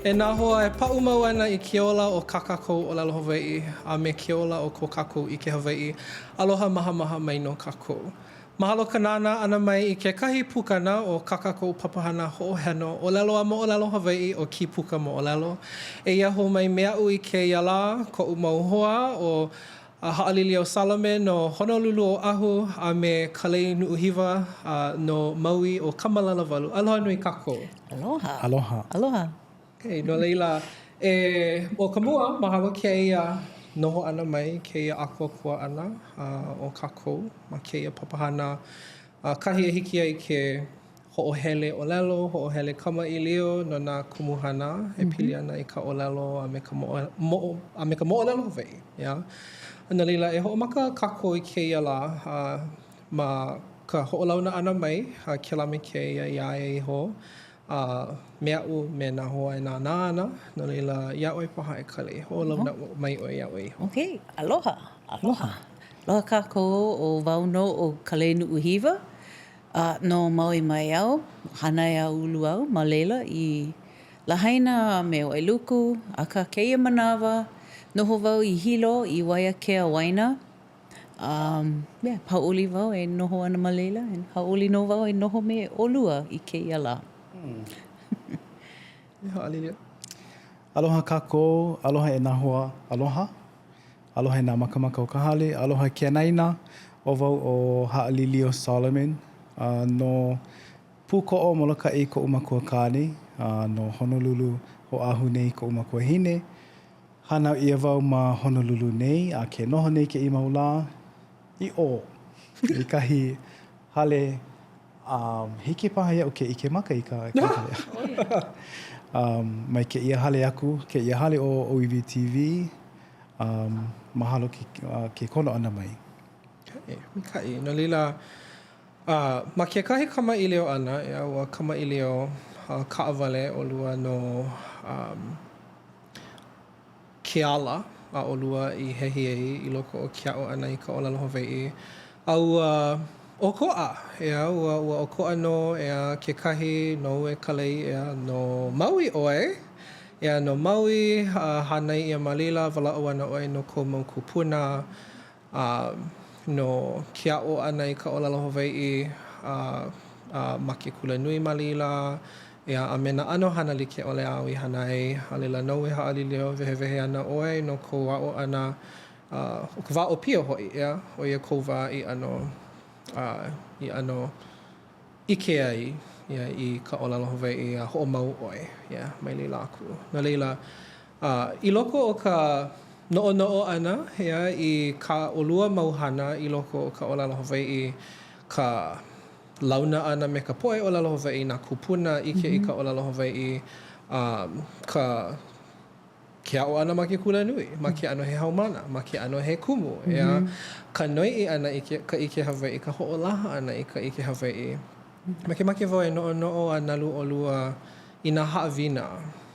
E nā hoa e pa'u mau ana I ke ola o kākahu ʻōlelo Hawaiʻi a me ke ola o ko kākou I ke Hawaiʻi. Aloha maha maha mai no kākou. Mahalo ka nāna ana mai I kekahi pukana o kākahu papahana hoʻoheno ʻōlelo a moʻolelo Hawaiʻi o Kīpuka Moʻolelo. E ia hou mai meaʻu I kēia lā koʻu mau hoa o Haʻalilio Salome no Honolulu o Ahu a me Kalei Nuʻuhiwa no Maui o Kamalani Walu. Aloha nui kākou. Aloha. Aloha. Aloha. Okay, no leila, o ka mua, mahalo kēia noho ana mai, kēia akua ana o kākou, ma kēia papahana. Kahi e hiki ai ke hoʻohele ʻōlelo, hoʻohele kamaʻilio no nā kumuhana, e pili ana I ka ʻōlelo a me ka moʻolelo Hawaiʻi. Yeah? No leila, e hoʻomaka kākou I kēia lā, ma ka hoʻolauna ana mai, ke la me kēia ia e iho. Meaʻu me nā hoa e nā nāna, no leila iaʻoe paha e Kalei. Hoʻolauna mai ʻoe iaʻoe iho. Okay, aloha. Aloha. Aloha kākou o wau no o Kalei Nuʻuhiwa. No Maui maiau, hana e ulu au, ma leila I lahaina me o eluku, a ka kēia manawa, noho wau I hilo, I waia kea waina. Pauli wau e noho ana ma leila, and hauli no wau e noho me ʻolua I kēia lā. Haʻalilio. Aloha kākou, aloha e nā hoa, aloha. Aloha e nā makamaka o ka hale, aloha ke naina o wau o Haʻalilio Solomon. No pūkoʻo molokaʻi koʻu makua kāne, no Honolulu ho Ahu nei koʻu makua hine. Hana ia wau ma Honolulu nei, a ke noho nei ke I maula, I o. I kahi hale hiki paha ia o ke ike maka I ka hale. Mai ke ia hale aku, ke ia hale o ʻiwi TV, mahalo ke kono ana mai. Mikai, no lila, ma ke kahi kamaʻilio ana, e aua kamaʻilio kaʻawale o lua no keala a o lua I hehi ai I loko o kiaʻo ana I ka ʻōlelo Hawaiʻi. Au ʻokoʻa, ea, ua ʻokoʻa no ea kekahi no e Kalei ea no Maui ʻoe. Ea no Maui, hanai ia malila, walaʻau ana ʻoe no kou mau kupuna. No kiaʻo ana I ka ʻōlelo Hawaiʻi, ma ke kulanui malila. Ea, a me na ʻano hana like ʻole au I hanai, a leila nou e haʻalilio wehewehe ana ʻoe no kou aʻo ana, o ka wā o pia hoi, ea, o ia kou wā I ano ike ai I ka ʻōlelo Hawaiʻi a hoʻomau ʻoe, mai leila aku. No leila, I loko o ka noʻonoʻo ana, I ka ʻolua mau hana I loko o ka ʻōlelo Hawaiʻi, ka launa ana me ka poʻe ʻōlelo Hawaiʻi, nā kupuna ike I ka ʻōlelo Hawaiʻi, ka keaʻo ana ma ke kulanui, ma ke ano he haumana, ma ke ano he kumu. Ka noiʻi ana ka ike Hawaiʻi, ka hoʻolaha ana I ka ike Hawaiʻi. Make wau e noʻonoʻo a nalu ʻolua I nā haʻawina.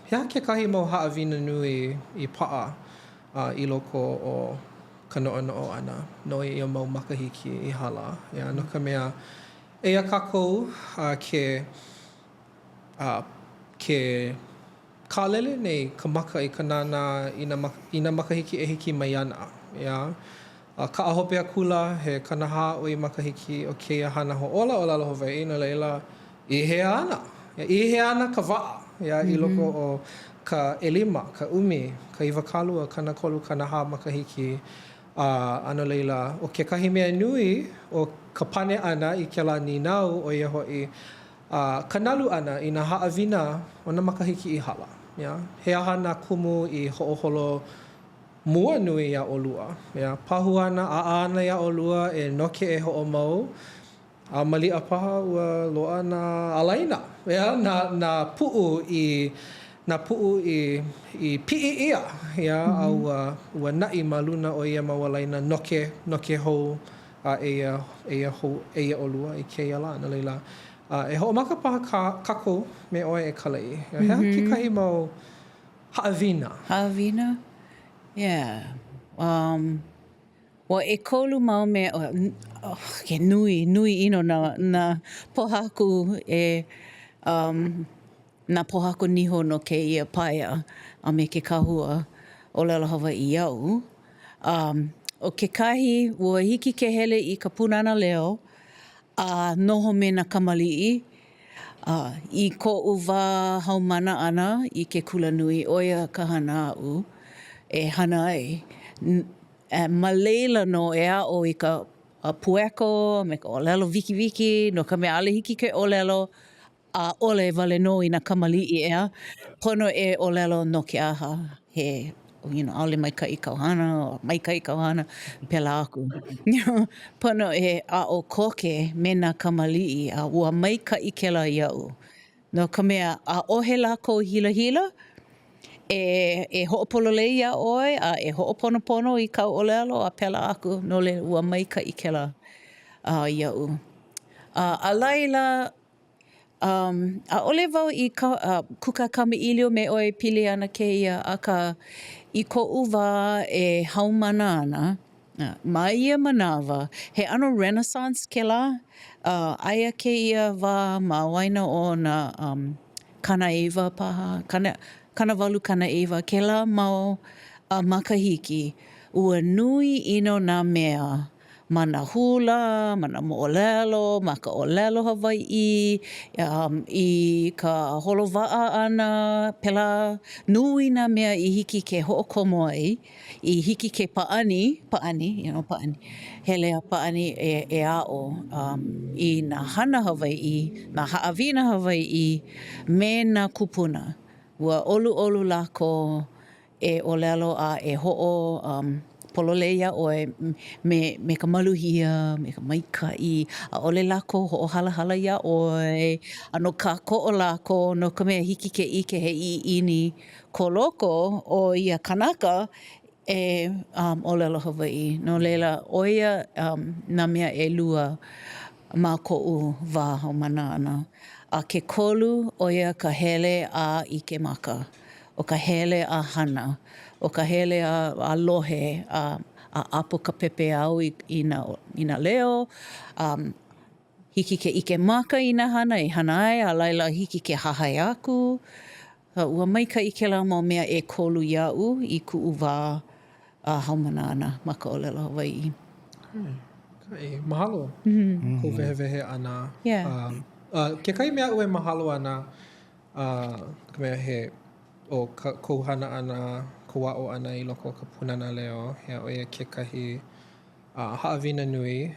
Hea kekahi mau haʻawina nui I paʻa I loko o ka noʻonoʻo ana. No ia mau makahiki I hala. No ka mea, eia kākou ke kālele nei ka maka I ka nāna I nā makahiki e hiki mai ana. Ka ahope a kula he kanahā o I makahiki o kēia hana hoʻola ʻōlelo Hawaiʻi no leila I hea ana. I hea ana ka waʻa. I loko o ka ʻelima, ka ʻumi, ka iwakalua, kanakolu, kanahā makahiki. Ano leila o kekahi mea nui o ka pane ana I kēlā ninau o ia hoʻi ka nalu ana I nā haʻawina o nā makahiki I hala. He aha nā kumu I hoʻoholo mua nui ia ʻolua. Pahu ana, a ana ia ʻolua e noke e hoʻomau. A maliʻa paha ua loa nā ʻalaina. Nā puʻu I piʻi ia. A ua naʻi ma luna o ia mau ʻalaina noke hou eia ʻolua I kēia lā. No leila, e hoʻomaka paha kākou me ʻoe e Kalei. Hea kekahi mau haʻawina. Haʻawina? Wa e kolu mau me ke nui ino na pohaku e nā pohako niho no kēia paia a me ke kahua ʻōlelo Hawaiʻi iau. O kekahi, ua hiki ke hele i ka punana leo a noho me nā kamaliʻi. I koʻu wā haumana ʻana i ke kulanui oia ka hana aʻu e hana ai. Ma leila no e aʻo i ka pueko me ka ʻōlelo wiki no ka mea ale hiki ke ʻōlelo a ʻole wale no i nā kamaliʻi ea. Pono e ʻōlelo no ke aha he ʻaole maikaʻi kauhana, maikaʻi kauhana, pela aku. Pono e aʻo koke me nā kamaliʻi a ua maikaʻi kēla iau. No ka mea a ʻohe lākou hila e hoʻopololei ia ʻoe a e hoʻoponopono i kau ʻōlelo a pela aku no le ua maikaʻi kēla iau. A laila ʻaʻole wau i kuka Kamaʻilio me ʻoe pili ana kēia aka i koʻu wā e haumana ana ma ia manawa he ʻano Renaissance kēlā aia kēia wā ma waina o nā kanaewa paha kanawalu kanaewa kēlā mau makahiki ua nui ino nā mea ma nā hula, ma nā moʻolelo, ma ka ʻōlelo Hawaiʻi, i ka holowaʻa ʻana, pela nui nā mea i hiki ke hoʻokomo ai, i hiki ke paʻani, hele a paʻani e aʻo i nā hana Hawaiʻi, nā haʻawina Hawaiʻi, me nā kupuna. Ua ʻoluʻolu lākou e ʻōlelo a e hoʻo pololei ia ʻoe me ka maluhia, me ka maikaʻi, a ʻole lākou hoʻohalahala ia ʻoe, a no kākoʻo lākou no ka mea hiki ke ʻike he iʻini koloko o ia kanaka e ʻōlelo Hawaiʻi. No leila, o ia nā mea ʻelua ma koʻu wā haumana ʻana. A ke kolu o ia ka hele a ʻike maka, o ka hele a hana, o ka hele a lohe a apo ka pepe au i nā leo, hiki ke ike maka i nā hana, e hana ai, a laila hiki ke hahai aku. Ua maikaʻi kēlā mau mea e kolu iaʻu i kuʻu wā haumana ana ma ka ʻōlelo Hawaiʻi. Mahalo ko wehewehe ana. Yeah. Ke kai mea ue mahalo ana ka mea he o kou hana ana, kou wao ana i loko o ka punana leo, hea o ia kekahi haʻawina nui.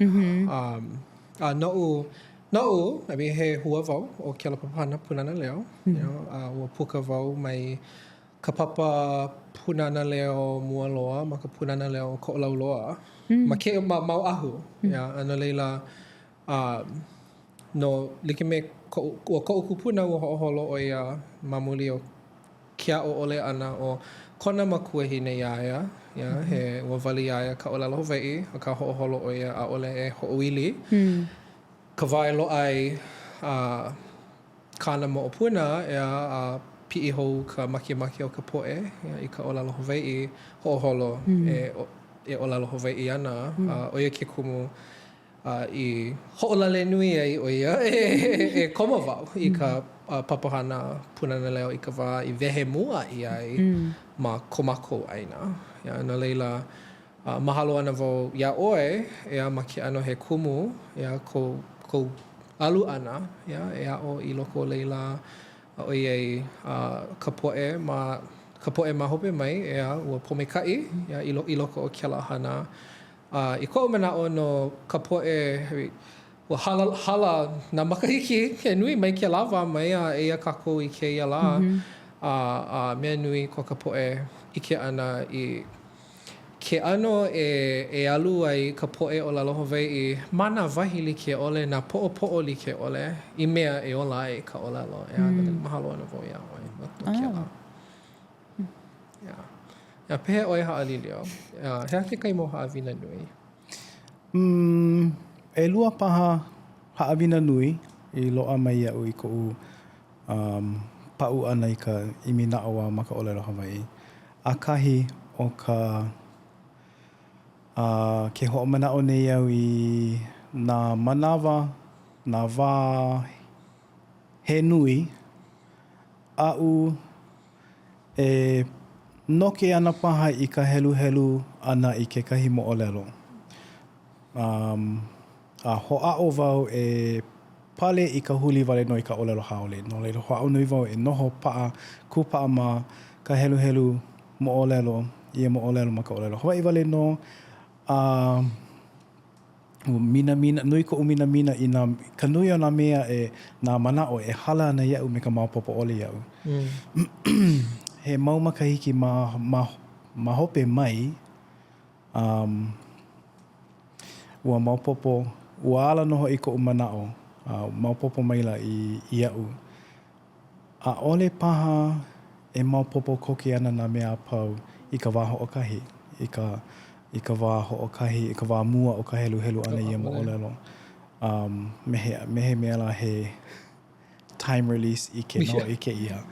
Noʻu, I mean, he hua wau o ke ala papahana punana leo. Ua puka wau mai ka papa punana leo mua loa, ma ka punana leo koʻolau loa. Ma mau ahu. Ana leila, no like me ua koʻu kupuna ua hoʻoholo o ia mamuli o kia o ole ana o kona makuahi nei aia, he ua wali aia ka ʻōlelo Hawaiʻi, a ka hoʻoholo o ia a ole e hoʻoili. Ka wae loʻai kāna moʻopuna ea a piʻi hou ka makemake o ka poʻe i ka ʻōlelo Hawaiʻi, hoʻoholo e ʻōlelo Hawaiʻi ana. O ia ke kumu i hoʻolale nui ai o ia e koma wau i ka papahana punana leo i ka wā i wehe mua i ai ma komako ʻaina. No leila, mahalo ana wau ia ʻoe ea ma ke ano he kumu ea kou alu ana e aʻo i loko leila o iai ka poʻe ma hope mai ea ua pomekaʻi i loko o kēla hana. I koʻu manaʻo no ka poʻe ua hala nā makahiki he nui mai ke lawa mai a eia kākou i kēia lā. Mea nui ko ka poʻe ike ana i ke ano e alu ai ka poʻe ʻōlelo Hawaiʻi ma nā wahi like ʻole, nā poʻopoʻo like ʻole i mea e ola ai ka ʻōlelo. Mahalo ana wau ia ʻoe no ke lā. Pehe ʻoe Haʻalilio. Hea ke kai mo haʻawina nui? ʻelua paha haʻawina nui i loaʻa mai iaʻu i koʻu paʻu ʻana i ka iminaʻoa ma ka ʻōlelo Hawaiʻi. A kahi o ka ke hoʻomanaʻo nei au i nā manawa, nā wā he nui a'u e noke ana paha I ka helu helu ana I kekahi moʻolelo. A hoʻa'o wau e pale I ka huli wale no I ka ʻōlelo haole. No leilo hoʻa'o nui wau e noho pa'a kupa'a ma ka helu helu moʻolelo ia moʻolelo ma ka ʻōlelo. Hawaiʻi wale no mina nui koʻu mina I nā ka nui o nā mea e nā manaʻo e hala ana iaʻu me ka maopopo ʻole iaʻu. He mau makahiki ma hope mai ua maopopo ua ala noho I koʻu manaʻo maopopo maila I iaʻu. ʻAʻole paha e maopopo koke ana nā mea apau I ka wā hoʻokahi. I ka wā hoʻokahi, I ka wā mua o ka helu helu ana ia moʻolelo. Mehe mea la he time release I ke noʻike ia.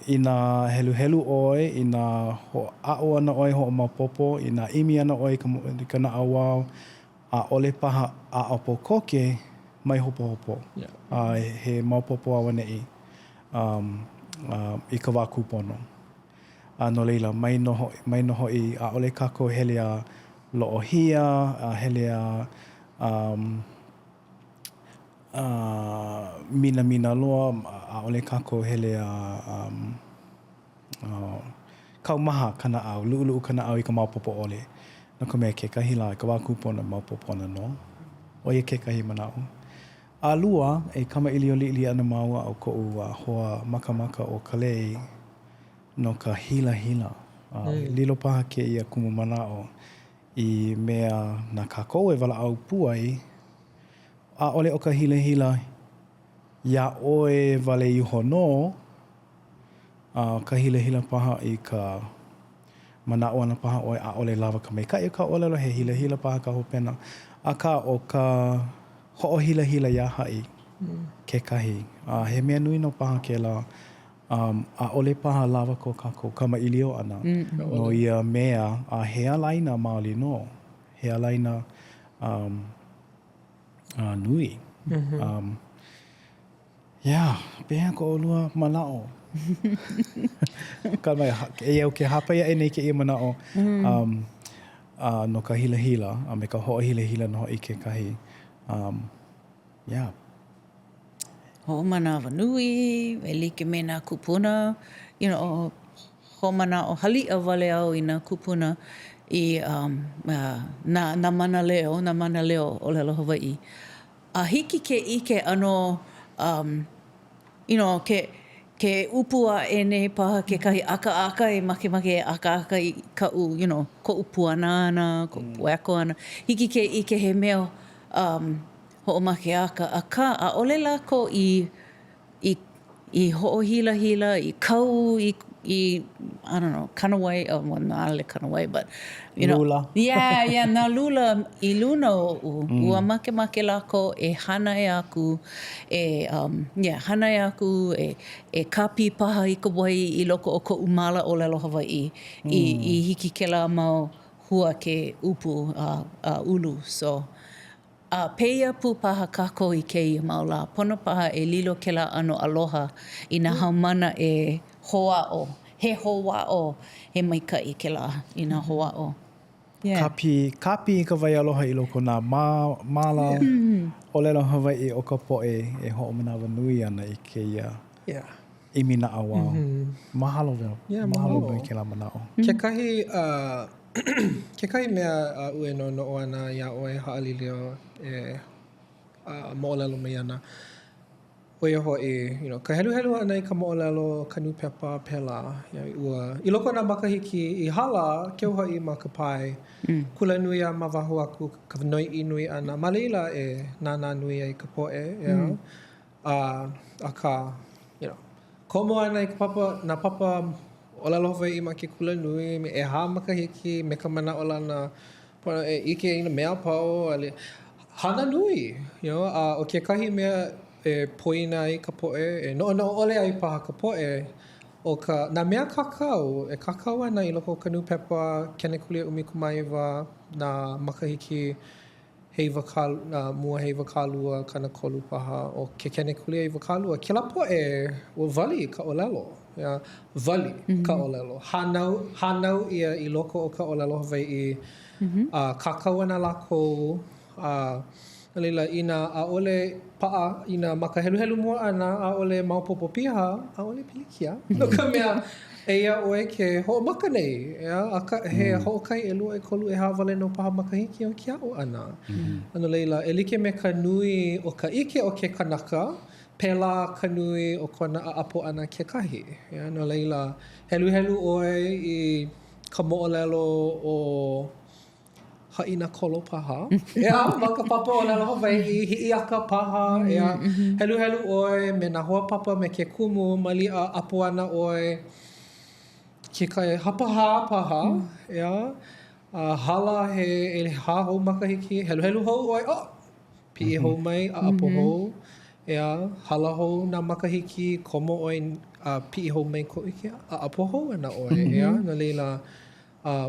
I nā helu helu ʻoe, I nā hoʻa'o ana ʻoe hoʻomaopopo, I nā ʻimi ana ʻoe ka naʻauao, ʻaʻole paha ʻaʻopo koke mai hopo hopo. He maopopo awa neʻi I ka wā kūpono. No leila, mai noho I ʻaʻole kākou hele a loʻohia, a hele a mina loa, ʻaʻole kākou hele a kaumaha kanaʻau, luʻuluʻu kanaʻau I ka maopopo ʻole. No ka mea kekahi la, ka wā kūpono maopopo ana no. O ia kekahi manaʻo. A lua, e kamaʻilio liʻili ana maua o koʻu hoa makamaka o Kalei no ka hila. Lilo paha kēia kumu manaʻo I mea nā kākou e walaʻau pū ai, ʻaʻole o ka hila iaʻoe wale iho no, ka hila paha I ka manaʻo ana paha ʻoe ʻaʻole lawa ka maikaʻi o ka ʻōlelo, he hila paha ka hopena. Aka o ka hoʻohila iā haʻi kekahi. He mea nui no paha kēlā ʻaʻole paha lawa ko kākou kamaʻilio ana no ia mea he alaina maoli no. He alaina nui. Pehea ko ʻolua manaʻo. Ka mai, e au ke hāpai e nei ke ia manaʻo no ka hila a me ka hoʻohila no I kekahi. Hoʻomanawa nui, e like me nā kupuna, ho manaʻo haliʻa wale au I nā kupuna I nā mana leo ʻōlelo Hawaiʻi. A hiki ke ʻike ano, ke upua e nei paha kekahi aka e makemake e aka I ka'u, ko'u puana ana, ko'u pueko ana. Hiki ke ʻike he mea hoʻomake aka. Aka, ʻaʻole lākou I hoʻohila, I kau, I I don't know, kanawai, well, not ale kanawai, but, Lula. Nā lula I luna oʻu. Ua makemake lākou e hana e aku, hana e aku, e kapi paha I ka wai I loko o koʻu mala ʻōlelo Hawaiʻi I hiki ke la mau hua ke upu ulu. So, peia pu paha kākou I kēia mau la. Pono paha e lilo ke la ano aloha I nā haumana e hoʻa'o. He hoʻa'o he maikaʻi ke la I nā hoʻa'o. Kapi I ka wai aloha I loko nā mala ʻōlelo Hawaiʻi o ka poʻe e hoʻomanawa nui ana I kēia ʻimi naʻauao. Mahalo weo. Mahalo nui ke la manaʻo. Kekahi mea ue no noʻo ana ia ʻoe Haʻalilio e moʻolelo mai ana. Oia hoʻi, ka helu ana I ka moʻolelo, ka nupepa, pela. I loko nā makahiki I hala, keu hoʻi ma ka pai. Kula nui a ma waho aku, ka noiʻi nui ana. Ma leila e nānā nui ai ka poʻe. Aka, komo ana I ka papa, nā papa ʻōlelo Hawaiʻi ma ke kula nui, me e hā makahiki, me ka manaʻo lana, e ike I na mea pau, hana nui, o kekahi mea e poina ai ka poʻe, e noʻonoʻo ʻole ai paha ka poʻe, nā mea kākau, e kākau ana I loko o ka nupepa, kene kulia ʻumi kumaiwa, nā makahiki, mua heiwa kālua kana kolu paha o ke kene kulia heiwa kālua. Ke lapo ua wali ka ʻōlelo. Wali ka ʻōlelo. Hanau ia I loko o ka ʻōlelo Hawaiʻi. Kākau ana lākou. Leila, ina ʻaʻole pa'a, ina makaheluhelu mua ana, ʻaʻole maopopo piha, ʻaʻole pilikia. No ka mea, eia ʻoe ke hoʻomaka nei. He hoʻokai ʻelua ʻekolu hāwale no paha makahiki o ke aʻo ana. Ano leila, like me ka nui o ka ʻike o ke kanaka, pēlā ka nui o kona aʻapo ana kekahi. No leila, helu ʻoe I ka moʻolelo o haʻina kolo paha. Ma ka papa ʻōlelo Hawaiʻi, hiʻiaka paha. Helu ʻoe me nā hoa papa me ke kumu, maliʻa apo ana ʻoe ke kai hapaha paha. Hala he hā hou makahiki. Helu hou ʻoe, piʻi hou mai, a apo hou. Hala hou nā makahiki, komo ʻoe piʻi hou mai ko ike, a apo hou ana ʻoe. Na leila,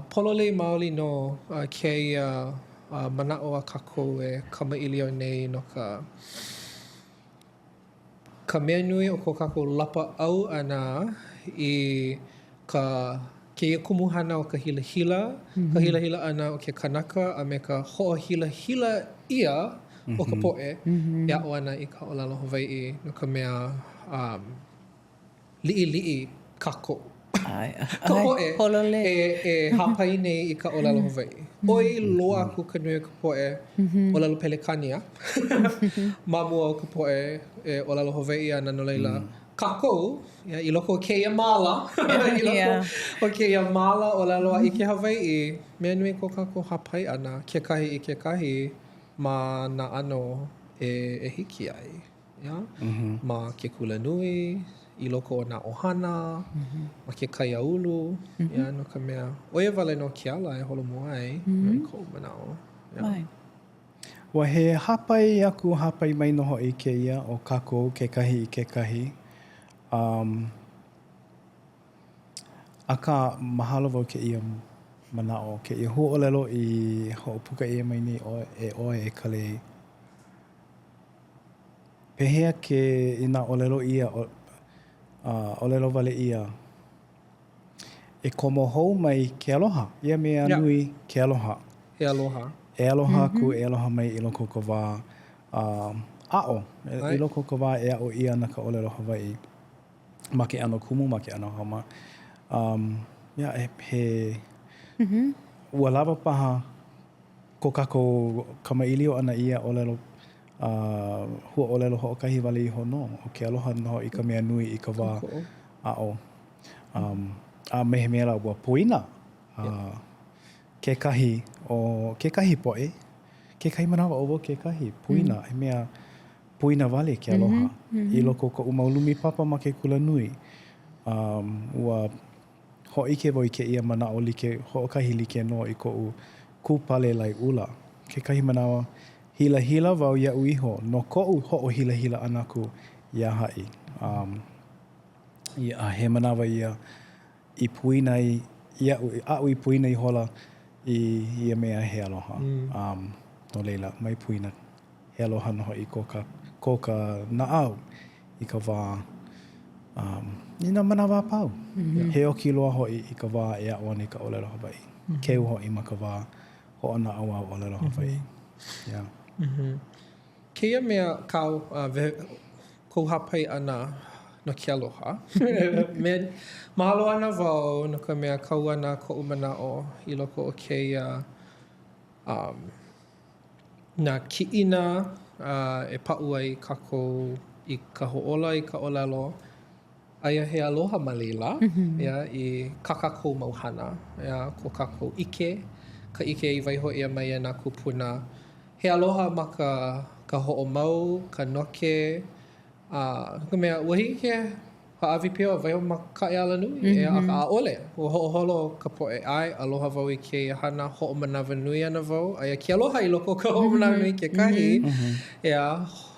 pololei maoli no kēia manaʻo a kākou e kamaʻilio nei no ka mea nui o ko kākou lapa au ana I kēia kumuhana o ka hilahila, ka hilahila ana o ke kanaka a me ka hoʻohilahila ia o ka poʻe e aʻo ana I ka ʻōlelo Hawaiʻi no ka mea liʻiliʻi kākou. Ka poʻe e hāpai nei I ka ʻōlelo Hawaiʻi. Oi loa aku ka nui o ka poʻe ʻōlelo pelekania. Mamua o ka poʻe e ʻōlelo Hawaiʻi ana no leila. Kākou, I loko o kēia māla. I loko o kēia māla ʻōlelo a ʻike Hawaiʻi. Mea nui ko kākou hāpai ana kekahi I kekahi ma nā ʻano e hiki ai. Ma ke kula nui. I loko o nā ʻohana, ma ke kaiā ulu, no ka mea. Oia wale no ke ala e holomua ai, no I kou manao. Ua he hāpai mai noho I kēia o kākou kekahi I kekahi. Aka mahalo wau ke ia manao, ke ia huʻōlelo I hoʻopuka ia mai ni e ʻoe e Kalei. Pehea ke I nā ʻōlelo ia ʻōlelo wale ia e komo hou mai ke aloha. Ia mea nui ke aloha. E aloha. E aloha aku e aloha mai I loko ka wā ʻaʻo. I loko ka wā e aʻo ia na ka ʻōlelo Hawaiʻi. Ma ke ano kumu, ma ke ano hama. He ua lawa paha ko kākou kamaʻilio ana ia ʻōlelo hua ʻōlelo hoʻokahi wale iho no. O ke aloha noho I ka mea nui I ka wā ʻaʻo. A mehe mea la ua puina. Kekahi poʻe. Kekahi manawa o kekahi. Puina. He mea puina wale ke aloha. I loko ka umaulumi papa ma ke kula nui. Ua hoʻike wau I ke ia manaʻo hoʻokahi like no I koʻu kūpalelai ula. Kekahi manawa hila wau iaʻu iho no koʻu hoʻohilahila ana aku iā haʻi. He manawa ia I puina aʻu I puina I hola ia mea he aloha. No leila, mai puina. He aloha noho I ko ka naʻau I ka wā ina manawa pau. He oki loa hoʻi I ka wā e aʻo ana I ka ʻōlelo Hawaiʻi. Keu hoʻi ma ka wā hoʻonaʻau a ʻōlelo Hawaiʻi. Kēia mea kau kou hāpai ana no ke aloha. Mahalo ana wau no ka mea kau ana koʻu manaʻo I loko o kēia nā kiʻina e paʻu ai kākou I ka hoʻola I ka ʻōlelo. Aia he aloha ma leila I kākou mau hana. Ko kākou ʻike. Ka ʻike I waiho ia mai nā kupuna. He aloha ma ka hoʻomau, ka noke. Ka mea ua hiki ke ha'awi pia o waiho ma ka eala nui. A ʻaʻole. Ua hoʻoholo ka poʻe ai. Aloha wau I kēia hana hoʻomanawa nui ana wau. Aia ke aloha I loko ka hoʻomanawa nui ke kahi.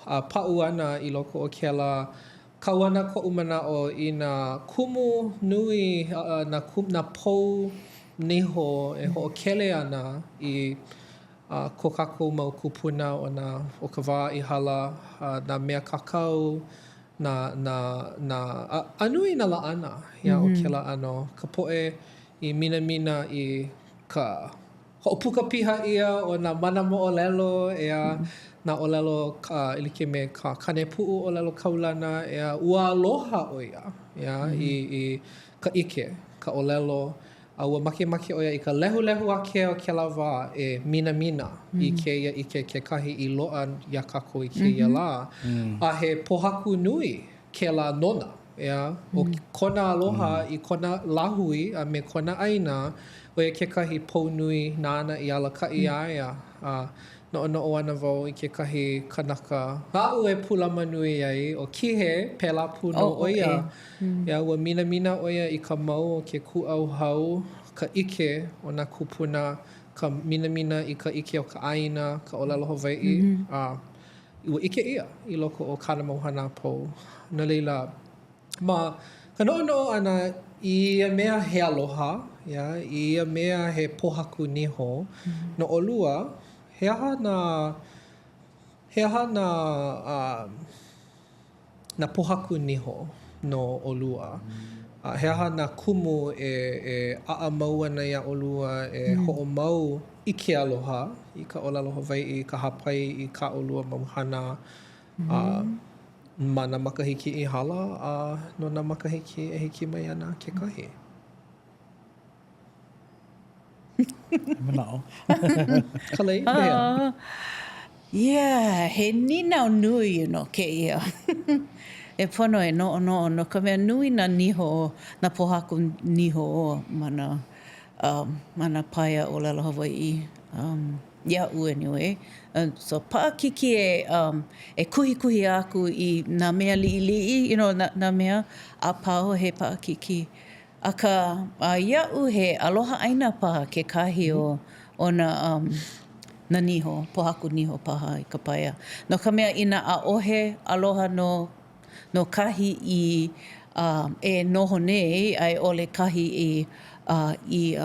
Paʻu ana I loko o ke ala kau ana koʻu manaʻo I nā kumu nui, nā pou niho e hoʻokele ana I ko kākou mau kupuna o ka wā I hala, nā mea kakau, anui nā laʻana o kēla ano. Ka poʻe I mina I ka hoʻopuka piha ʻia o nā mana moʻolelo nā ʻōlelo I like me ka kanepuʻu ʻōlelo kaulana ua aloha ʻo ia I ka ʻike, ka ʻōlelo. Ua makemake ʻo ia I ka lehulehu ake o kēlā wā mina I kēia ʻike kekahi I loa ia kākou I kēia lā. A he pohaku nui kēlā nona. O kona aloha I kona lahui a me kona ʻaina o ia kekahi pou nui nāna I alakaʻi aia. Noʻonoʻo ana wau I kekahi kanaka. Aʻu pulama nui ai o kihe pēlā puno o ia. Ua mina o ia I ka mau o ke kūʻauhau, ka ʻike o nā kupuna, ka mina I ka ʻike o ka ʻāina, ka ʻōlelo Hawaiʻi. Ua ʻike ia I loko o kāna mau hana pou. No leila, ka noʻonoʻo ʻana I ia mea he aloha, I ia mea he pohaku niho. No ʻolua, he aha nā pohaku niho no ʻolua. He aha nā kumu aʻa mau ana ia ʻolua hoʻomau I ke aloha, I ka ʻōlelo Hawaiʻi, ka hāpai I ka ʻolua mau hana. Ma nā makahiki I hala, no nā makahiki e hiki mai ana kekahi. Manao. Kalei, he ninau nui kēia. E pono noʻonoʻo no ka mea nui nā niho, nā pohaku niho mana paia ʻōlelo Hawaiʻi. Iaʻu anyway. So paʻakiki e kuhikuhi aku I nā mea liʻiliʻi, nā mea a pau he paʻakiki. Aka iaʻu he aloha ʻaina paha kekahi o nā niho, pohaku niho paha I ka paia. No ka mea ina ʻaʻohe aloha no kahi I noho nei, ai ʻole kahi I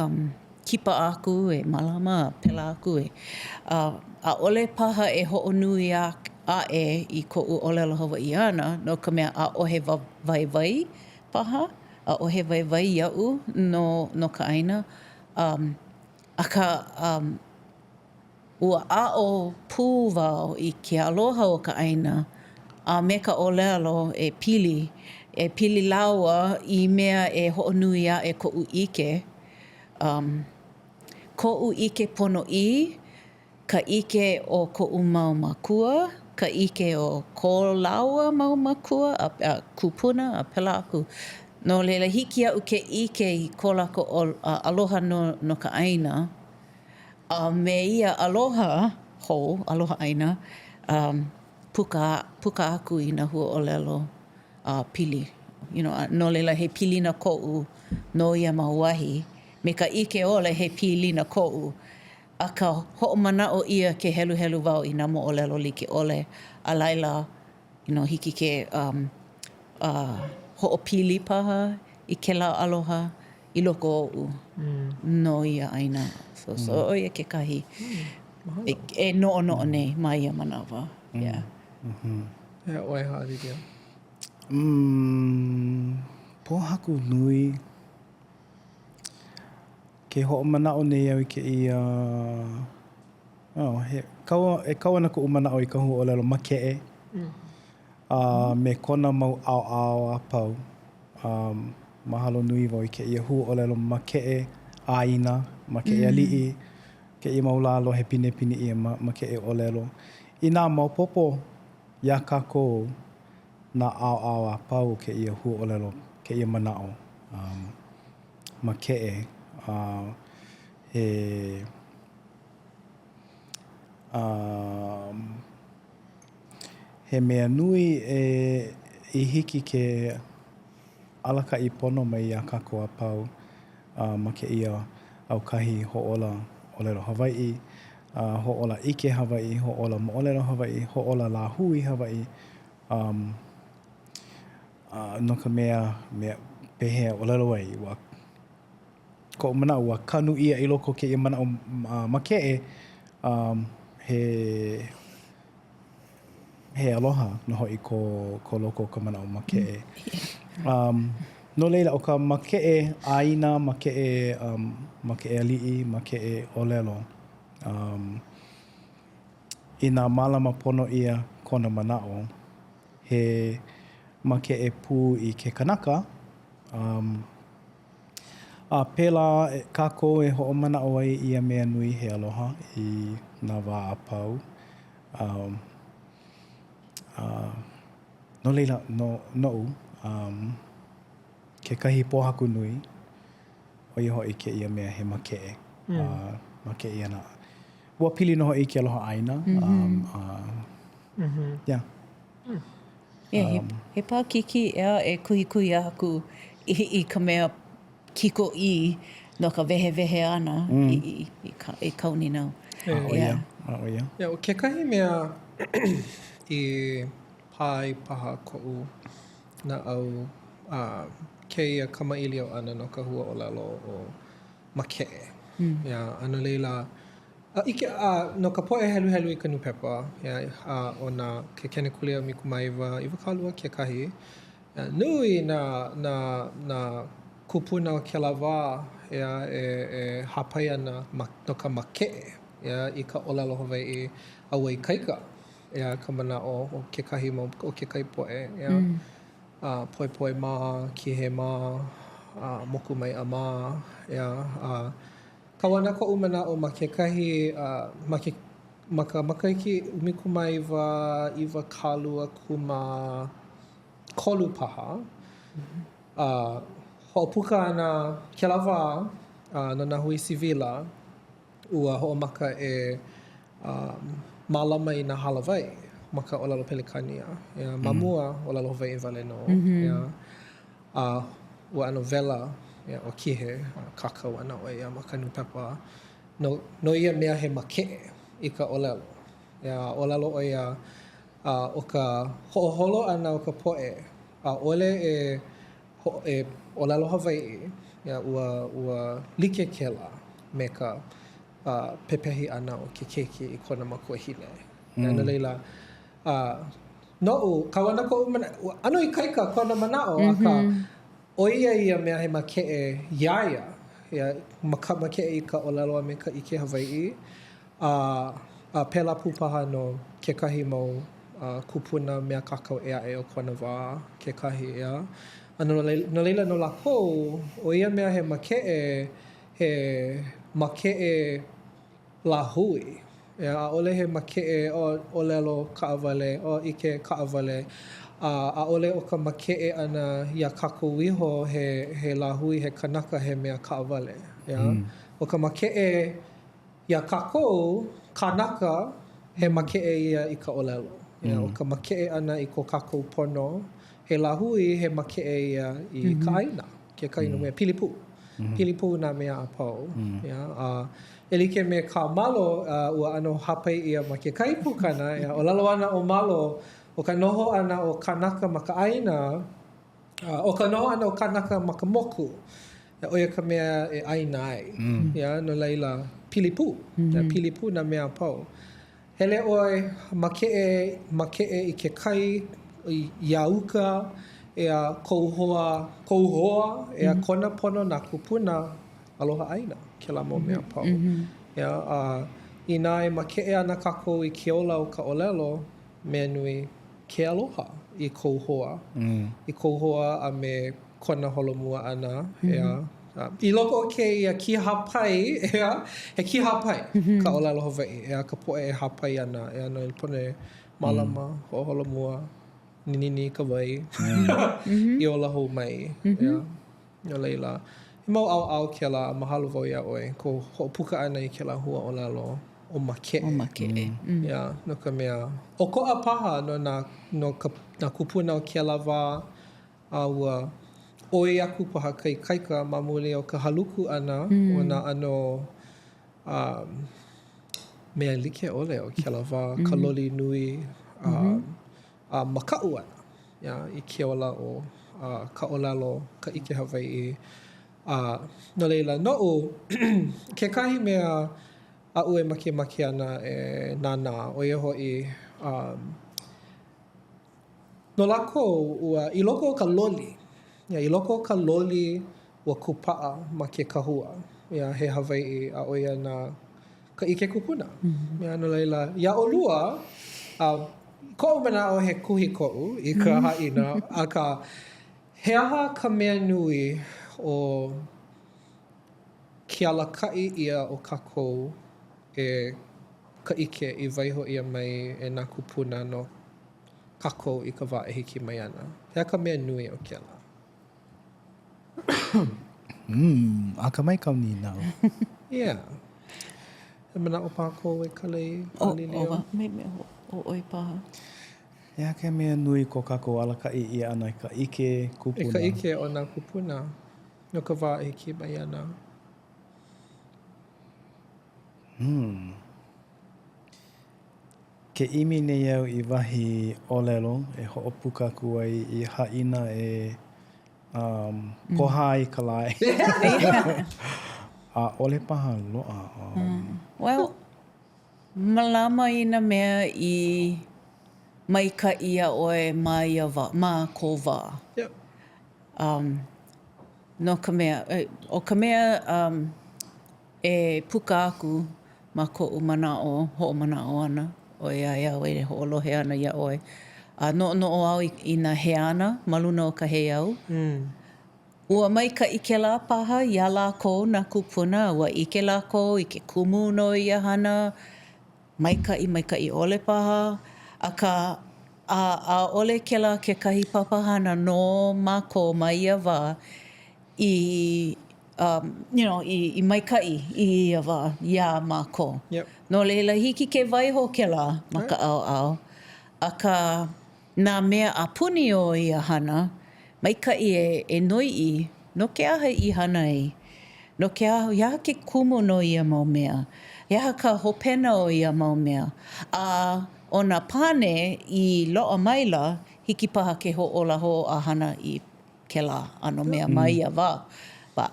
kipa aku mālama, pela aku ʻaʻole paha e hoʻonui aʻe I koʻu ʻōlelo Hawaiʻi ana, no ka mea ʻaʻohe waiwai paha, ʻaʻohe waiwai iaʻu no ka ʻaina. Aka ua aʻo pū wau I ke aloha o ka ʻaina, a me ka ʻōlelo e pili laua I mea e hoʻonui aʻe koʻu ʻike. Koʻu ʻike ponoʻi, ka ʻike o koʻu mau makua, ka ʻike o ko laua mau makua, a kupuna, a pela aku. No leila hiki aʻu ke ʻike I ko lako aloha no ka ʻaina. Me ia aloha hou, aloha ʻaina, puka aku I nā hua ʻōlelo pili. No leila he pilina koʻu no ia mauahi. Me ka ʻike ole he pilina koʻu. A ka hoʻomanaʻo ia ke heluhelu wau I nā moʻolelo like ole. A laila, hiki ke hoʻopili paha I kēlā aloha I loko oʻu no ia ʻaina. So o ia kekahi e noʻonoʻo nei ma ia manawa. Oi Haʻalilio. Pohaku nui ke hoʻomanaʻo nei au I keia kaua na koʻu manaʻo I ka hua ʻōlelo makeʻe. Me kona mau ʻaoʻao a pau. Mahalo nui wau I keia hua ʻōlelo makeʻe ʻāina, makeʻe aliʻi, keia mau lalo he pinepine ia makeʻe ʻōlelo. I nā maopopo ia kākou nā ʻaoʻao a pau keia hua ʻōlelo, keia manaʻo. Makeʻe he mea nui I hiki ke alakaʻi pono mai ia kākou a pau ma keia aukahi hoʻola ʻōlelo Hawaiʻi, hoʻola ʻike Hawaiʻi, hoʻola moʻolelo Hawaiʻi, hoʻola lāhui Hawaiʻi. No ka mea pehea ʻōlelo ai koʻu manaʻo ua kanu ia I loko keia manaʻo makeʻe he aloha no hoʻi ko loko ka manaʻo makeʻe. No leila o ka makeʻe ʻāina, makeʻe aliʻi, makeʻe ʻōlelo. I nā mālama pono ʻia kona manaʻo, he makeʻe pū i ke kanaka. A pēlā kākou e hoʻomanaʻo ai ia mea nui he aloha i nā wā a pau. No leila noʻu, kekahi pōhaku nui, o ia hoʻi ke ia mea he makeʻe. Makeʻe ana. Ua pili no hoʻi ke aloha ʻāina. He pākiki ea e kuhi aku i ka mea kiko i no ka wehe ana i kauni nau. O kekahi mea i pai paha koʻu na au kēia kamaʻilio ana no ka hua ʻōlelo o makeʻe. Ana leila no ka poʻe helu i ka nupepa o nā ke kenekulia mikumaiwa iwa kālua kekahi. Nui nā kupuna o kēlā wā e hāpai ana no ka makeʻe i ka ʻōlelo Hawaiʻi auai kaika ka manaʻo o kekahi poʻe. Poepoe mā, kihe mā, moku mai a mā. Kawana koʻu manaʻo ma kekahi ma ka makaliʻi ʻumikumaʻiwa iwa kālua kuma kolu paha. Hoʻopuka ana kēlā wā no nā hui siwila ua hoʻomaka e mālama i nā halawai ma ka ʻōlelo Pelikania. Mamua ʻōlelo Hawaiʻi wale no. Ua ano wela o kihe kakau ana o ia ma ka nupepa. No ia mea he makeʻe i ka ʻōlelo. ʻōlelo o ia o ka hoʻoholo ana o ka poʻe. ʻAʻole e ʻōlelo Hawaiʻi ua like kēlā me ka pepehi ana o ke keiki i kona makuahine. No leila, noʻu, kawana koʻu manaʻo, ano i kaika kona manaʻo, aka o ia mea he makeʻe iaia, makeʻe i ka ʻōlelo a me ka ʻike Hawaiʻi, pēlā pūpaha no kekahi mau kupuna mea kakau e aʻe o kona wā, kekahi ea. No leila no lākou, o ia mea he makeʻe lāhui. ʻAʻole he makeʻe o ʻōlelo kaʻawale, o ʻike kaʻawale. ʻAʻole o ka makeʻe ana ia kākou iho he lāhui, he kanaka he mea kaʻawale. O ka makeʻe ia kākou kanaka he makeʻe ia i ka ʻōlelo. O ka makeʻe ana i ko kākou pono, he lāhui he makeʻe ia i ka ʻāina, ke kaino mea pilipu. Pilipu nā mea a pau. E like me kā malo ua ano hāpai ia ma ke kai pūkana. O lalo ana o malo, o ka noho ana o kanaka ma ka ʻāina, o ka noho ana o kanaka ma ka moku. O ia ka mea e ʻāina ai. No leila pilipu. Pilipu nā mea a pau. Hele ʻoe makeʻe i ke kai, i iauka, ea kouhoa, ea kona pono nā kupuna aloha ʻāina, kēlā mau mea pau. Inā e makeʻe ana kākou i ke ola o ka ʻōlelo, mea nui ke aloha i kouhoa. I kouhoa a me kona holomua ana. I loko o kēia ki hāpai, he ki hāpai ka ʻōlelo Hawaiʻi. Ka poʻe e hāpai ana, no i pone mālama, hoʻoholomua, ninini ka wai, i o lahu mai. No leila. I mau au kēlā, mahalo wau ia ʻoe, ko hoʻopuka ana i kēlā hua ʻōlelo o makeʻe. No ka mea. ʻOkoʻa paha no nā kupuna o kēlā wā ua oi aku paha kai kaika ma muli o ka haluku ana o nā ano mea like ʻole o kēlā wā, ka loli nui makaʻu ana i ke ola o ka ʻōlelo, ka ʻike Hawaiʻi. No leila, noʻu, kekahi mea aʻu e makemake ana e nānā, o ia hoʻi no lākou ua i loko o ka loli. I loko o ka loli ua kupaʻa ma ke kahua. He Hawaiʻi a o ia nā ka ʻike kupuna. No laila, ia ʻolua, koʻu manaʻo he kuhi koʻu i ka haʻina, akā he aha ka mea nui o ke alakaʻi ʻia o kākou e ka ʻike i waiho ʻia mai e nā kupuna no kākou i ka wā e hiki mai ana. Hea ka mea nui o ke ala. A ka mai kau ni nau. Yeah. He manaʻo pākou e Kalei, Haʻalilio. O oi paha. Ea ke mea nui ko kākou alakaʻi ʻia ana i ka ʻike kupuna. E ka ʻike o nā kupuna no ka wā e hiki mai ana. Ke imi nei au i wahi ʻōlelo e hoʻopuka aku ai i haʻina e poha i Kalei. A ole paha loa. Well, mālama i nā mea i maikaʻi a ʻoe mā ko wā. Yep. No ka mea, o ka mea e puka aku ma koʻu manaʻo, hoʻomanaʻo ana. O ia e hoʻolohe ana ia ʻoe. Noʻonoʻo au i nā he ana, ma luna o ka he au. Ua maikaʻi kēlā paha, ia lākou nā kupuna, ua ʻike lākou i ke kumu no ia hana, maikaʻi ʻole paha, akā a ʻole kēlā kekahi papahana no mākou ma ia wā i maikaʻi i ia wā, ia mākou. Yep. No leila hiki ke waiho kēlā ma ka ʻaoʻao. Akā nā mea a puni o ia hana, maikaʻi e noiʻi, no ke aha i hana ai. No ke aha, iaha ke kumu no ia mau mea. Iaha ka hopena o ia mau mea. A o nā pane i loa maila, hiki paha ke hoʻolaho a hana i kēlā ano mea mai ia wā.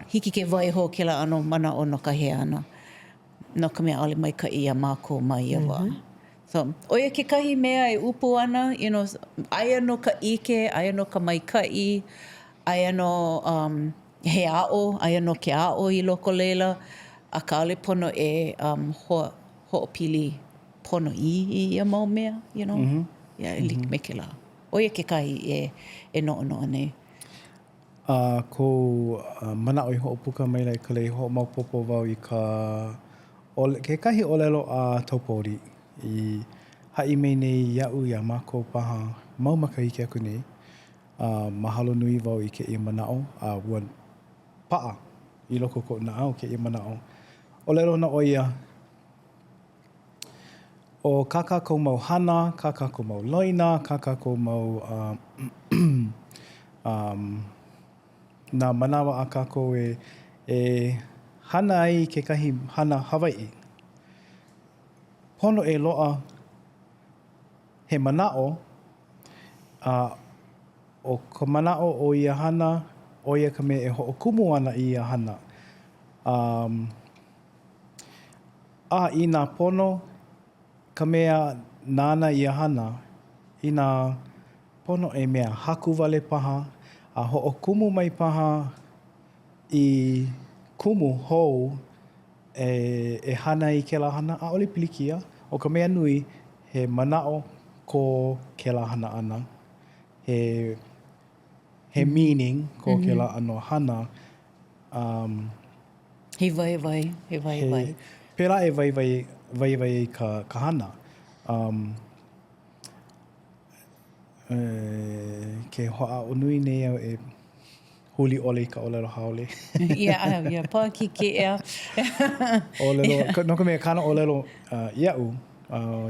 Hiki ke waiho kēlā ano mana o no ka he ana. No ka mea ʻaʻole maikaʻi ia mākou mai ia wā. So, oia kekahi mea e upu ana, aia no ka ʻike, aia no ka maikaʻi, aia no he aʻo, aia no ke aʻo i loko leila, a ka ʻaʻole pono e hoʻopili pono i ia mau mea, Ia e like me ke la. Oia kekahi e noʻonoʻo nei. Ko manaʻo i hoʻopuka mai lai Kalei hoʻomaopopo wau i kekahi ʻōlelo a taupori i haʻi mai nei iaʻu ia mākou paha mau makahiki aku nei. Mahalo nui wau i ke ia manaʻo a ua paʻa i loko ko na au ke ia manaʻo. ʻōlelo na o ia o kākou mau hana, kākou mau loina, kākou mau nā manawa a kākou e hana ai kekahi hana Hawaiʻi. Pono e loa he manaʻo o ka manaʻo o ia hana, o ia ka mea e hoʻokumu ana i ia hana. I nā pono, ka mea nāna ia hana, i nā pono e mea haku wale paha, a hoʻokumu mai paha i kumu hou e hana i kēlā hana, ʻaʻole pilikia. O ka mea nui, he manaʻo ko kēlā hana ʻana. He meaning ko kēlā ʻano hana. He vai. Pērā e vai i ka hana. Ke hoʻaʻo nui nei au e huli ʻole i ka ʻōlelo haole. Ia, pā ki ke ea. ʻōlelo, no ka mea kāna ʻōlelo iaʻu,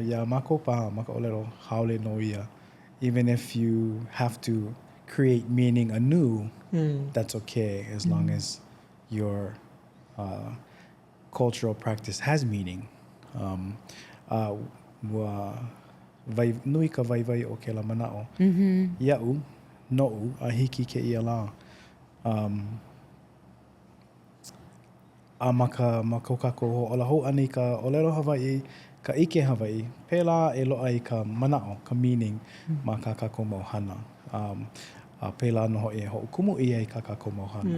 ia mākou paha ma ka ʻōlelo haole no ia. Even if you have to create meaning anew, that's okay as long as your cultural practice has meaning. Nui ka vai o ke la manaʻo. Iaʻu, noʻu, a hiki ke ia la. A ma ko kākou hoʻola hou ana i ka ʻōlelo Hawaiʻi, ka ʻike Hawaiʻi, pēlā e loa i ka manao, ka meaning ma ka kākou mau hana. A pēlā noho e hoʻokumu ia i ka kākou mau hana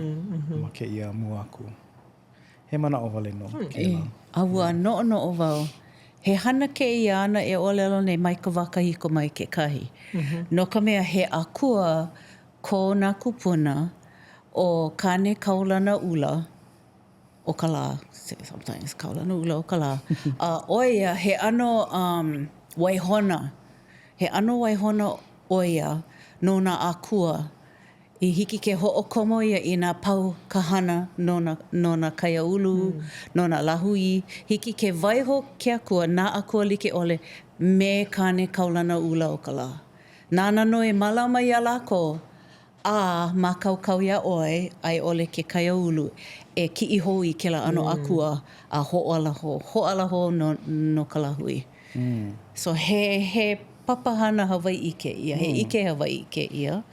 ma kēia mua aku. He manao wale no kēla. Aua noʻo wau. He hana kēia ana e ʻōlelo nei mai ka wakahiko mai ke kahi. No ka mea he akua ko nā kupuna o kane kaulana ula o ka lā. Sometimes kaulana ula o ka lā. Oia, he ano waihona. He ano waihona oia no nā akua. I hiki ke hoʻokomo ia i nā pau kahana no nā kaiaulu, no nā lahui. Hiki ke waiho ke akua, nā akua like ʻole me kane kaulana ula o ka lā. Nāna no e mālama ia lako, a mā kaukau ia ʻoe, ai ʻole ke kaiaulu, e kiʻi hou i kela ano akua a hoʻalaho no ka lahui. So he papahana Hawaiʻi ke ia, he ike Hawaiʻi ke ia.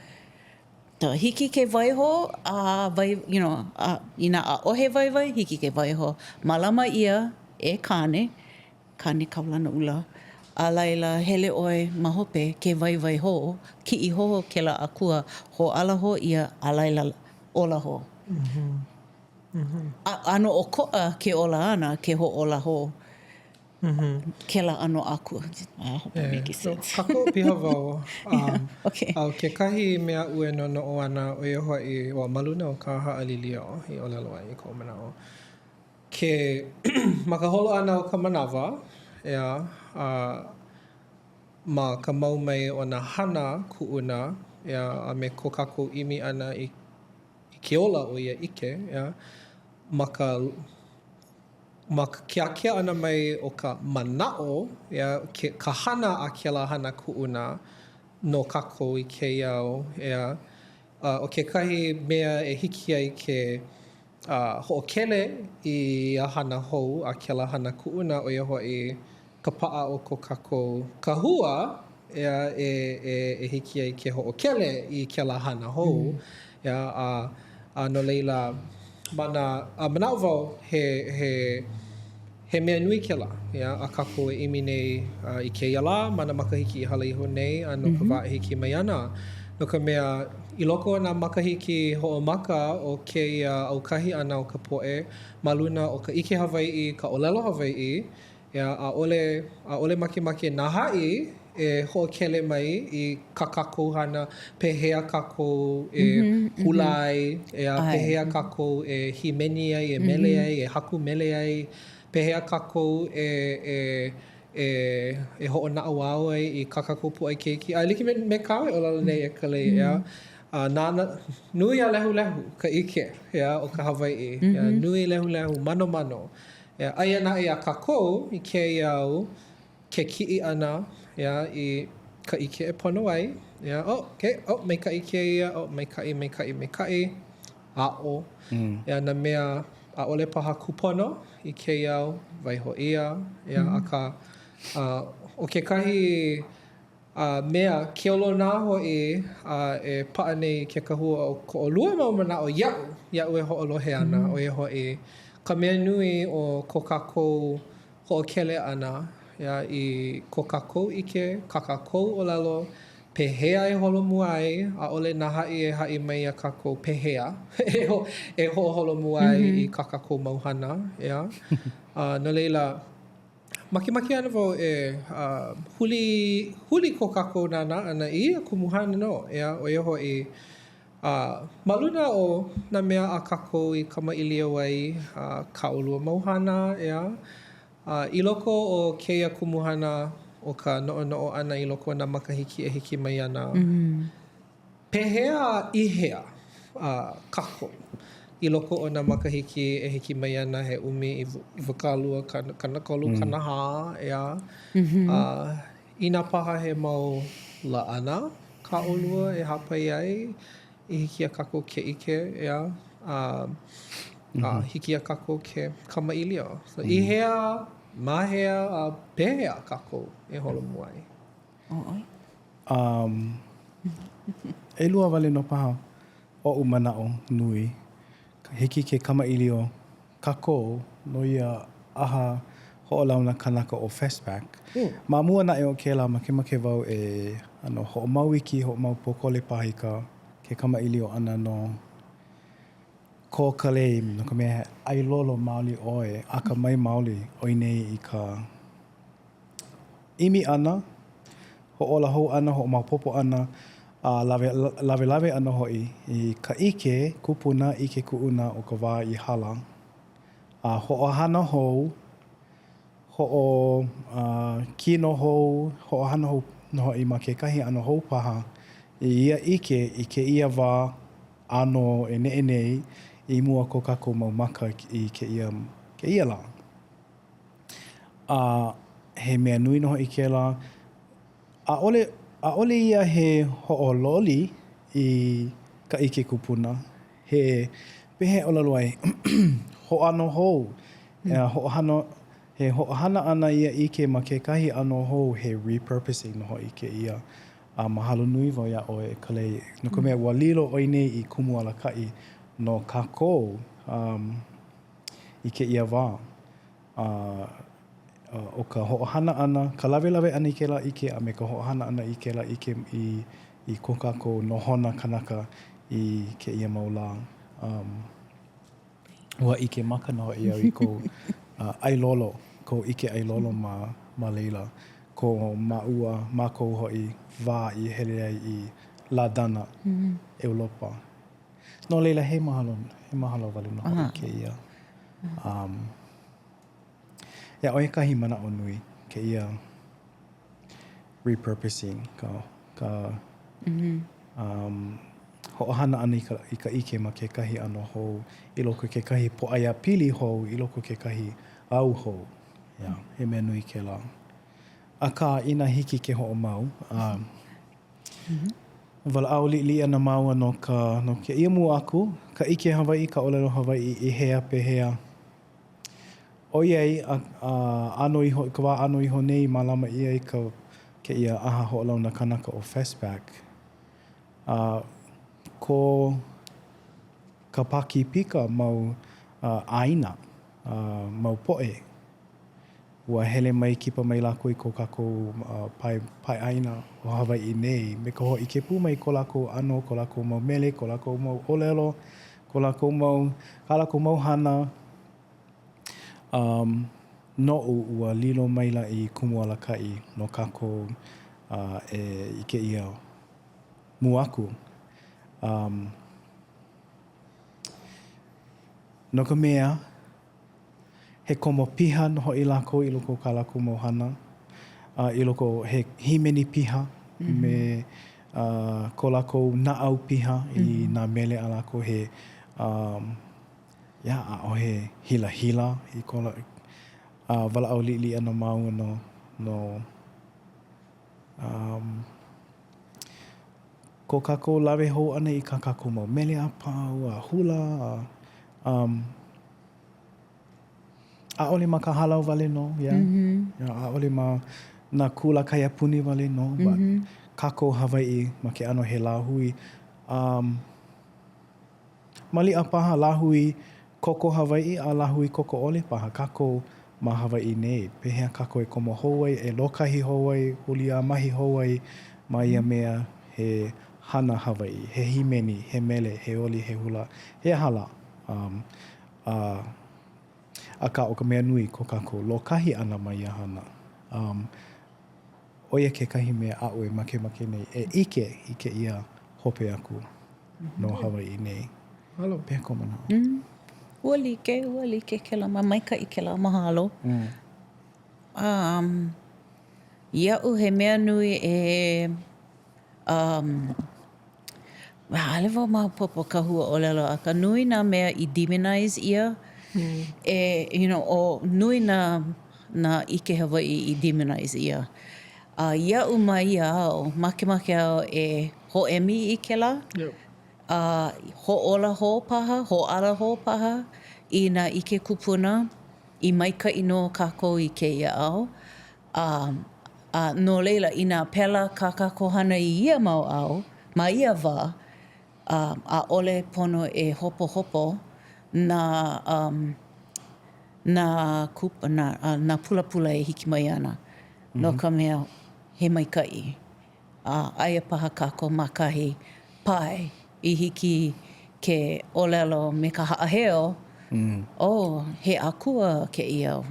Hiki ke waiho, i nā ʻaʻohe waiwai, hiki ke waiho. Mālama ia e kane kaulana ula. A laila hele ʻoe mahope ke waiwai ho, kiʻi ho ke la akua, ho alaho ia a laila olaho. Ano ʻokoʻa ke ola ana, ke ho olaho. Ke la ano aku. I hope that makes sense. Kako piha wau. Okay. Ke kahi mea ue no noʻo ana o ia Hawaiʻi, o maluna o ka Haʻalilio i ʻōlelo ai i ko manao. Ke makaholo ana o ka manawa, ea, ma ka mau mai o nā hana kuʻuna, ea, a me ko kākou ʻimi ana i ke ola o ia ike, ea, ma ka keakea ana mai o ka manao, ea, ka hana a kēla hana kuʻuna no kākou i kēia au, ea, o kekahi mea e hiki ai ke hoʻokele i a hana hou a kēla hana kuʻuna o ia Hawaiʻi ka paʻa o ko kākou kahua, ea, e hiki ai ke hoʻokele i kēla hana hou, ea, a no leila, manao wau he mea nui kēla, ia, a kākou e imi nei i kēia lā, mana makahiki i halaiho nei, a no ka waʻahiki mai ana. No ka mea, i loko o nā makahiki hoʻomaka o kēia aukahi ana o ka poʻe, ma luna o ka ʻike Hawaiʻi, ka ʻōlelo Hawaiʻi, ia, ʻaʻole makemake nā haʻi e hoʻokele mai i ka kākou hana, pehea kākou e hula ai, ea, pehea kākou e himeni ai, e mele ai, e haku mele ai, pehea kākou e hoʻonaʻau au ai i ka kākou puʻai keiki. A like me kāu e ʻōlelo nei e Kalei, ea. Nui a lehu ka ike, ea, o ka Hawaiʻi. Nui lehu, mano. Ea, aia naʻe a kākou i kēia au ke kiʻi ʻana, ea, i ka ike e pono ai. Ea, maikaʻi kēia, maikaʻi, aʻo. Ea, nā mea ʻaʻole paha kupono i kēia au, waiho ia, ea, aka o kekahi mea keolona hoʻi e paʻa nei ke kahua o ko ʻolua mau manaʻo iaʻu e hoʻolohe ana o ia hoʻi ka mea nui o ko kākou hoʻokele ʻana, ea, i ko kākou ʻike, ka kākou ʻōlelo, pehea e holomua ai, ʻaʻole nā haʻi e haʻi mai a kākou pehea e hoʻoholomua ai i ka kākou mau hana, ea. No leila, makemake ana wau e huli ko kākou nāna ana i ia kumuhana no, ea, o ia hoʻi ma luna o nā mea a kākou i kamaʻilio ai ka ʻolua mau hana, ea. I loko o kēia kumuhana o ka noʻonoʻo ʻana i loko o nā makahiki e hiki mai ana. Pehea ihea kākou i loko o nā makahiki e hiki mai ana he ʻumi i wakalua, kanakolu, kanahā, ea. I nā paha he mau laʻana ka ʻolua e hāpai ai i hiki a kākou ke ike, ea. Hiki a kākou ke kamaʻilio. So, ihea, mahea, pehea kākou e holomua ai. ʻelua wale no paha oʻu manaʻo nui. Hiki ke kamaʻilio kako no ia aha hoʻolauna kanaka o Fastback. Ma mua na o kēla makemake wau e hoʻomauiki, hoʻomau pokole pahika ke kamaʻilio ʻana no ko Kalei no ka mea ʻailolo maoli ʻoe aka mai maoli oi nei I ka ʻimi ʻana, hoʻola hou ʻana, hoʻomaupopo ʻana, lawe ʻana hoʻi I ka ʻike kupuna, ʻike kuʻuna o ka wā I hala. Hoʻohana hou, kino hou, hoʻohana hou hoʻi ma kekahi ʻano hou paha I ia ʻike I ke ia wā ʻano e neʻe nei I mua ko kākou mau maka I ke ia la. He mea nui no I kēla. ʻAʻole ia he hoʻololi I ka ʻike kupuna. He pehe ʻōlelo ai hoʻano hou. He hoʻohana ʻana ia ʻike ma kekahi ʻano hou he repurposing no I ke ia. Mahalo nui wau ia ʻoe Kalei. No ka mea ua lilo oi nei I kumu alakaʻi no kākou I ke ia wā. O ka hoʻohana ʻana, ka lawe ʻana I kēla ʻike a me ka hoʻohana ʻana I kēla ʻike I ko kākou nohona kanaka I ke ia mau lā. Ua ʻike maka no I au I kou ʻailolo, kou ʻike ʻailolo ma leila. Ko maʻua, mākou hoʻi wā I hele ai I Ladana, Europa. No leila he mahalo wale no I ke ia. Ia oi kahi mana o nui ke ia repurposing ka hoʻohana ʻana I ka ʻike ma kekahi ʻano hou I loko kekahi poʻaia pili hou I loko kekahi au hou. Ia, he mea nui kēlā. Akā ina hiki ke hoʻomau. Walaʻau liʻiliʻi ana mau no ke ia mua aku, ka ʻike Hawaiʻi, ka ʻōlelo Hawaiʻi I hea pehea. Oiai, ka wā ʻano iho nei mālama ia I ke ia aha hoʻolauna kanaka o Fastback. Ko ka paki pika mau ʻāina, mau poʻe. Ua hele mai kipa mai lako I ko kākou pai ʻāina o Hawaiʻi nei. Me ka hoʻi ke pū mai ko lako ʻano, ko lako mau mele, ko lako mau ʻōlelo, ko lako mau hana. Noʻu ua lilo maila I kumu alakaʻi no kākou I ke ia muaku. No ka mea, he komo piha no hoʻi lako I loko ka lako mau hana. I loko he himeni piha me ko lako naʻau piha I nā mele a lako he ʻaʻohe hila I ko walaʻau liʻiliʻi ana mau no ko kākou lawe hou ana I ka kākou mau mele a pau, a hula, ʻaʻole ma ka halau wale no, ʻaʻole ma nā kula kaiapuni wale no, but kākou Hawaiʻi ma ke ʻano he lāhui. Maliʻa paha lāhui koko Hawaiʻi a lāhui koko ʻole paha, kākou ma Hawaiʻi nei. Pehea kākou e komo hou ai, e lokahi hou ai, huli a mahi hou ai, ma ia mea he hana Hawaiʻi, he himeni, he mele, he oli, he hula, he hala. Aka o ka mea nui ko kākou lokahi ana ma ia hana. Oia kekahi mea aʻoe makemake nei, e ʻike I ke ia hope aku no Hawaiʻi nei. Halo. Pehea ko mana. Ua like ke la maikaʻi ke la mahalo. Iaʻu he mea nui e ale wau maopopo ka hua ʻōlelo a ka nui nā mea I demonize ia o nui nā ʻike Hawaiʻi I demonize ia. Iaʻu mai ia ao, makemake ao e hoʻemi I ke la. Hoʻola hou paha, hoʻala hou paha I nā ʻike kupuna I maikaʻi no kākou I kēia ao. No leila I nā pela kākohana I ia mau ao, ma ia wā, ʻaʻole pono e hopo nā nā pula e hiki mai ana. No ka mea he maikaʻi. Aia paha kākou makahi pai I hiki ke ʻōlelo me ka haʻaheo. He akua kēia.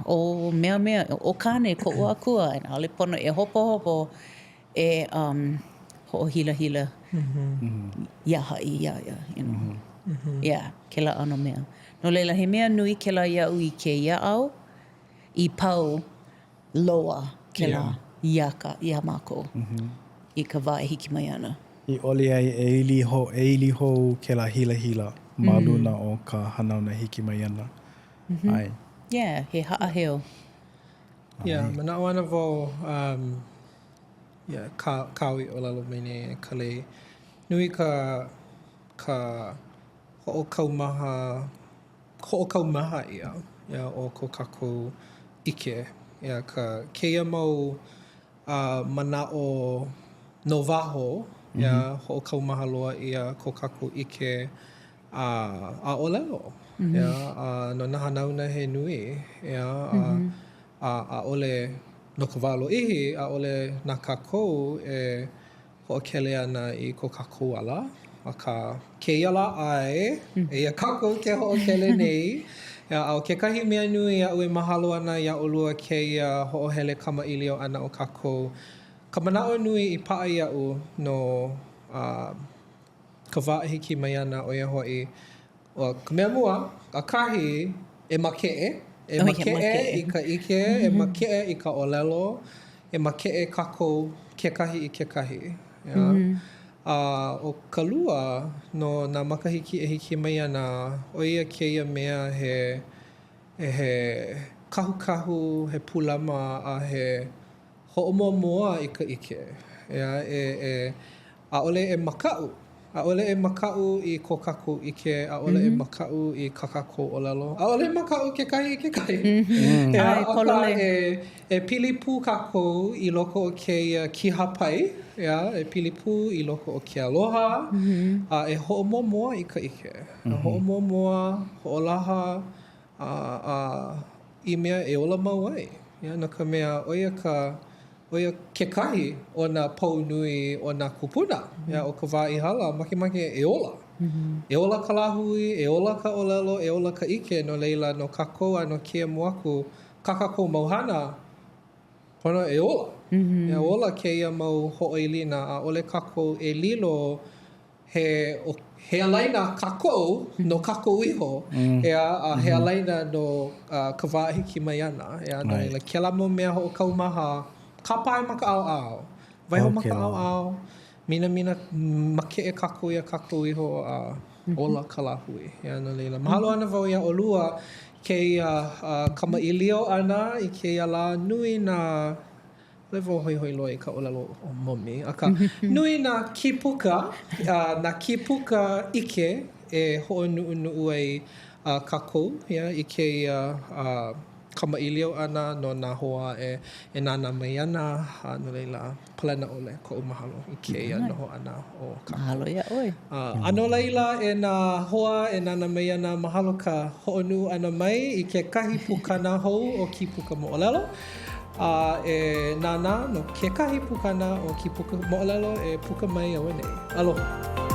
Mea, o kāne ko o akua. And ale pono e hopo e hoʻohila ia haʻi ia. You know? Yeah, ke la ano mea. No leila, he mea nui ke la iau I ke iau I pau loa ke la ia mākou I ka wā e hiki mai ana. I ole ai e ili hou ke la hila ma luna o ka hanauna hiki mai ana. Ai. Yeah, he haʻaheo. Yeah, manao ana wau kāui ʻōlelo mai nei Kalei. Nui ka hoʻokaumaha ia o ko kākou ike. Ia ka kēia mau manao no waho ia hoʻokaumaha loa ia ko kākou ike a ʻōlelo. Ia no nā hanauna he nui ia ʻaʻole no ka wā loʻihi ʻaʻole nā kākou e hoʻokele ana I ko kākou ala. Ka kēia la ai, ia kākou ke hoʻokele nei. Ia au kekahi mea nui iaʻu e mahalo ana iaʻu lua kēia hoʻohele kamaʻilio ana o kākou. Ka manaʻo nui I paʻa iaʻu no ka wā e hiki mai ana o ia hoʻi. Ka mea mua, a kahi e makeʻe. E makeʻe I ka ike, e makeʻe I ka ʻōlelo, e makeʻe kākou kekahi I kekahi. O ka lua no nā makahiki e hiki mai ana o ia kēia mea he kahukahu, he pūlama a he hoʻomomoa I ka ike. Ia ʻaʻole e makaʻu. ʻAʻole e makaʻu I ko kākou ike, ʻaʻole e makaʻu I ka kākou ʻōlelo. ʻAʻole e makaʻu kekahi I kekahi. E pili pū kākou I loko o kēia ki hāpai. E pili pū I loko o ke aloha. E hoʻomomoa I ka ike. Hoʻomomoa, hoʻolaha, I mea e ola mau ai. No ka mea o ia kekahi o nā pou nui o nā kupuna. O ka wā I hala, makemake e ola. E ola ka lahui, e ola ka ʻōlelo, e ola ka ike no leila no kākou a no kia moaku. Ka kākou mauhana, pono e ola. E ola kēia mau hoʻoilina a ole kākou e lilo he alaina kākou no kākou iho. He alaina no ka wā hiki mai ana. No leila, ke la mo mea hoʻokaumaha kāpai maka ao. Waiho maka ao. Mina makeʻe kākou ia kākou iho a ola ka lahui. No leila. Mahalo ana wau ia ʻolua kēia kamaʻilio ana I kēia la nui nā lewo hoi loa I ka ʻōlelo o momi. Aka nui nā kīpuka, nā kīpuka ike e hoʻonuʻunuʻu ai kākou I kēia kamaʻilio ana no nā hoa e nāna mai ana. No leila, palena ole koʻu mahalo I kēia noho ana o kākou. Mahalo ia oi. Ano leila e nā hoa e nāna mai ana mahalo ka hoʻonuʻu ana mai I ke kahi pukana hou o Kīpuka Moʻolelo. E nāna no ke kahi pukana o Kīpuka Moʻolelo e puka mai au nei. Aloha.